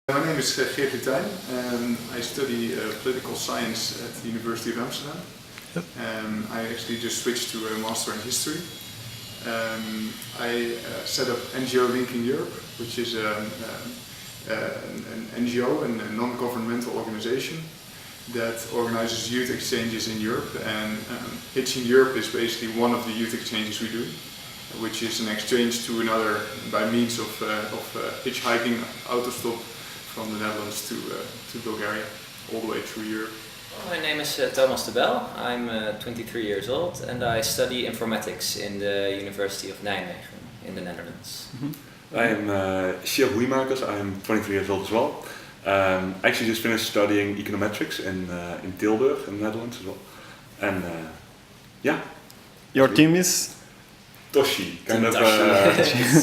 My name is Hitchin. I study political science at the University of Amsterdam. Yep. I actually just switched to a master in history. I set up NGO Linking Europe, which is an NGO, a non-governmental organization that organizes youth exchanges in Europe. And Hitchin Europe is basically one of the youth exchanges we do, which is an exchange to another by means of hitch-hiking, autostop from the Netherlands to Bulgaria, all the way through Europe. My name is Thomas de Bel. I'm 23 years old and I study informatics in the University of Nijmegen in the Netherlands. Mm-hmm. I am Sjeerd Hoeimakers. I'm 23 years old as well. I actually just finished studying econometrics in Tilburg in the Netherlands as well. And yeah. Your team is? Toshi, kind of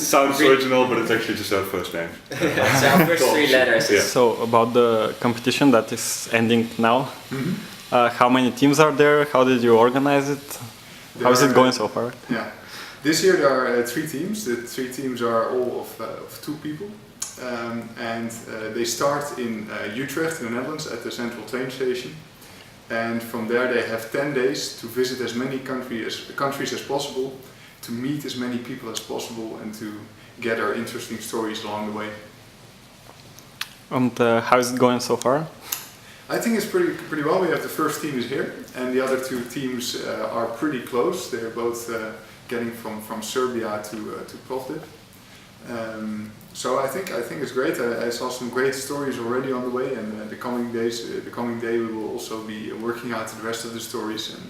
sounds original, but it's actually just our first name. It's our first three letters. Yeah. So about the competition that is ending now, Mm-hmm. How many teams are there? How did you organize it? How is it going so far? Yeah, this year there are three teams. The three teams are all of two people, and they start in Utrecht in the Netherlands at the central train station. And from there they have 10 days to visit as many countries as possible, to meet as many people as possible and to gather interesting stories along the way. And how is it going so far? I think it's pretty well. We have the first team is here, and the other two teams are pretty close. They're both getting from Serbia to Plovdiv. So I think it's great. I saw some great stories already on the way, and the coming day we will also be working out the rest of the stories and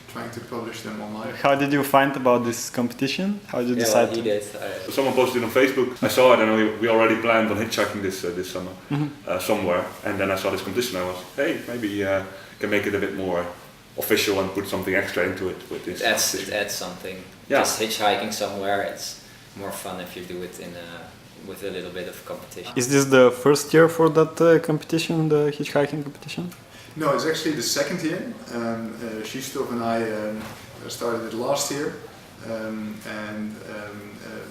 trying to publish them online. How did you find about this competition? How did you decide? Well, he did. Someone posted it on Facebook. I saw it, and we already planned on hitchhiking this summer somewhere. And then I saw this competition. I was, hey, maybe can make it a bit more official and put something extra into it with this. It adds something. Yeah. Just hitchhiking somewhere, it's more fun if you do it with a little bit of competition. Is this the first year for that competition, the hitchhiking competition? No, it's actually the second year. Krzysztof and I started it last year, and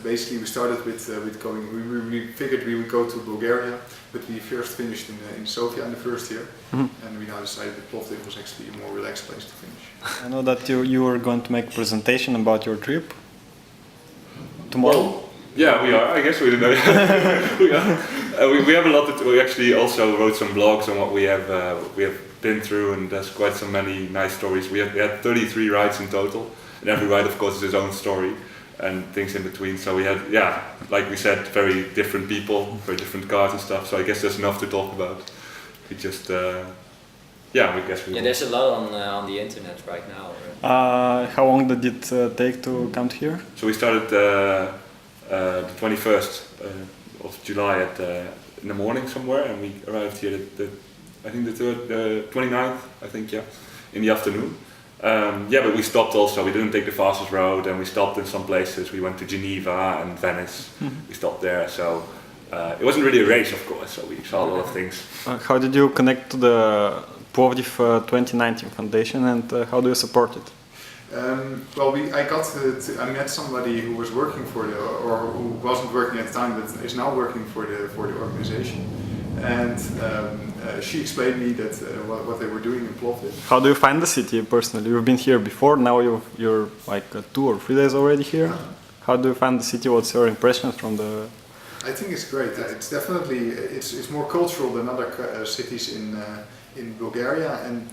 basically we started with going. We figured we would go to Bulgaria, but we first finished in Sofia in the first year, and we now decided that Plovdiv was actually a more relaxed place to finish. I know that you were going to make a presentation about your trip tomorrow. Well, yeah, we are. I guess we didn't know. we have a lot. We actually also wrote some blogs on what we have been through, and there's quite so many nice stories. We had 33 rides in total, and every ride, of course, is his own story and things in between. So we had, like we said, very different people, very different cars and stuff. So I guess there's enough to talk about. We just, we guess we. Yeah, there's a lot on the internet right now. How long did it take to come to here? So we started the 21st of July in the morning somewhere, and we arrived here I think the 29th, I think, in the afternoon. But we stopped also. We didn't take the fastest road, and we stopped in some places. We went to Geneva and Venice. We stopped there, so it wasn't really a race, of course, so we saw a lot of things. How did you connect to the Plovdiv 2019 Foundation, and how do you support it? I met somebody who was working or who wasn't working at the time, but is now working for the organization, and she explained me that what they were doing in Plovdiv. How do you find the city personally? You've been here before. Now you're like 2 or 3 days already here. How do you find the city? What's your impressions from the? I think it's great. It's definitely it's more cultural than other cities in Bulgaria, and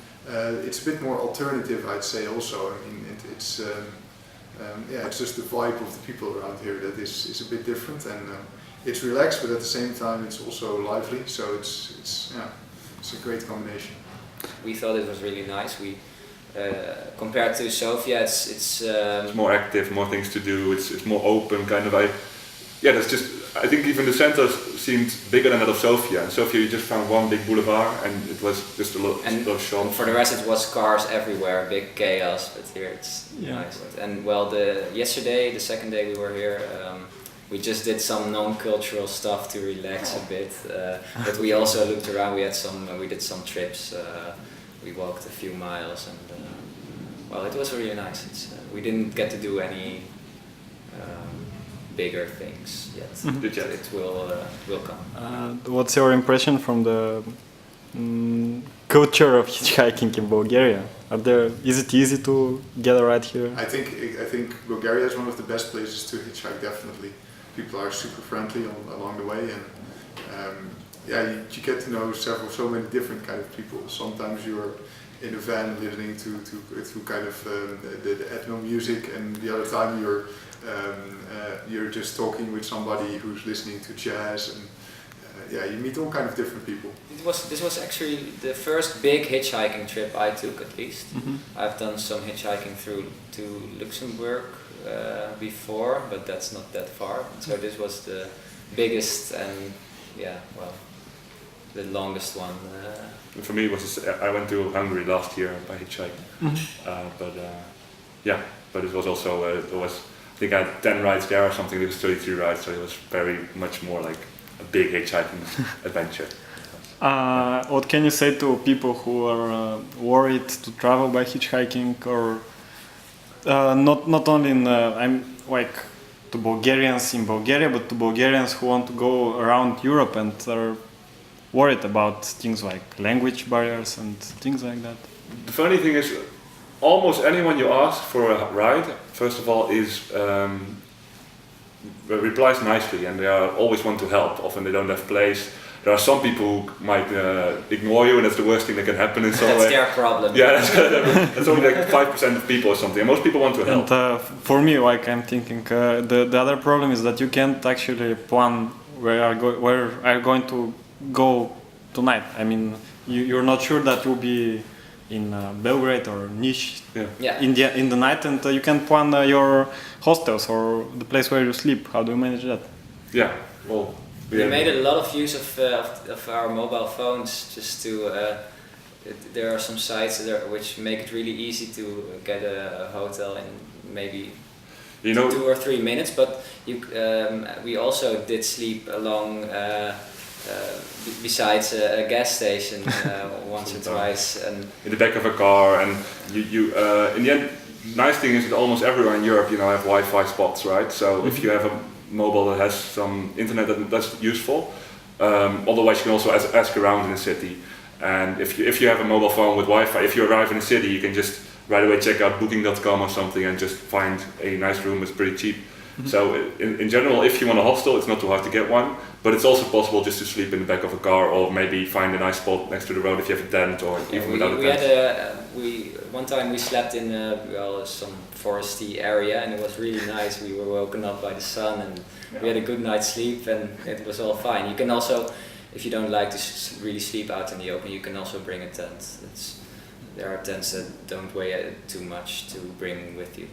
it's a bit more alternative, I'd say. Also, I mean, it's just the vibe of the people around here that is a bit different, and it's relaxed, but at the same time it's also lively. So it's a great combination. We thought it was really nice. We compared to Sofia, it's more active, more things to do. It's more open, kind of. I think even the center seemed bigger than that of Sofia. In Sofia, you just found one big boulevard, and it was just a lot of shops. And for the rest, it was cars everywhere, big chaos. But here, it's nice. And yesterday, the second day we were here, we just did some non-cultural stuff to relax a bit. But we also looked around. We did some trips. We walked a few miles, and it was really nice. We didn't get to do any bigger things yet. It will come. What's your impression from the culture of hitchhiking in Bulgaria? Is it easy to get a ride here? I think Bulgaria is one of the best places to hitchhike. Definitely, people are super friendly along the way, and you get to know so many different kind of people. Sometimes you're in a van listening to kind of the ethno music, and the other time you're just talking with somebody who's listening to jazz, and you meet all kind of different people. This was actually the first big hitchhiking trip I took, at least. I've done some hitchhiking to Luxembourg before, but that's not that far. So this was the biggest and the longest one. For me, I went to Hungary last year by hitchhiking, but it was also I think I had 10 rides there or something. It was 33 rides, so it was very much more like a big hitchhiking adventure. What can you say to people who are worried to travel by hitchhiking, or not only to Bulgarians in Bulgaria, but to Bulgarians who want to go around Europe and are worried about things like language barriers and things like that? The funny thing is, almost anyone you ask for a ride, first of all, replies nicely, and they always want to help. Often they don't have place. There are some people who might ignore you, and that's the worst thing that can happen in some way. That's their problem. Yeah, that's only like 5% of people or something. And most people want to help. And for me, I'm thinking, the other problem is that you can't actually plan where are you going to go tonight. I mean, you're not sure that you'll be in Belgrade or Niš in the night, and you can plan your hostels or the place where you sleep. How do you manage that? Yeah, well, we made a lot of use of our mobile phones just to. There are some sites which make it really easy to get a hotel in maybe 2 or 3 minutes. But we also did sleep along. Besides a gas station once or twice, and in the back of a car, and you in the end, nice thing is that almost everywhere in Europe have Wi-Fi spots, right? So if you have a mobile that has some internet, that's useful. Otherwise, you can also ask around in the city, and if you have a mobile phone with Wi-Fi, if you arrive in a city, you can just right away check out booking.com or something and just find a nice room. It's pretty cheap. So in general, if you want a hostel, it's not too hard to get one, but it's also possible just to sleep in the back of a car, or maybe find a nice spot next to the road if you have a tent, or even without a tent. One time we slept in some foresty area, and it was really nice. We were woken up by the sun, and we had a good night's sleep, and it was all fine. You can also, if you don't like to really sleep out in the open, you can also bring a tent. There are tents that don't weigh too much to bring with you.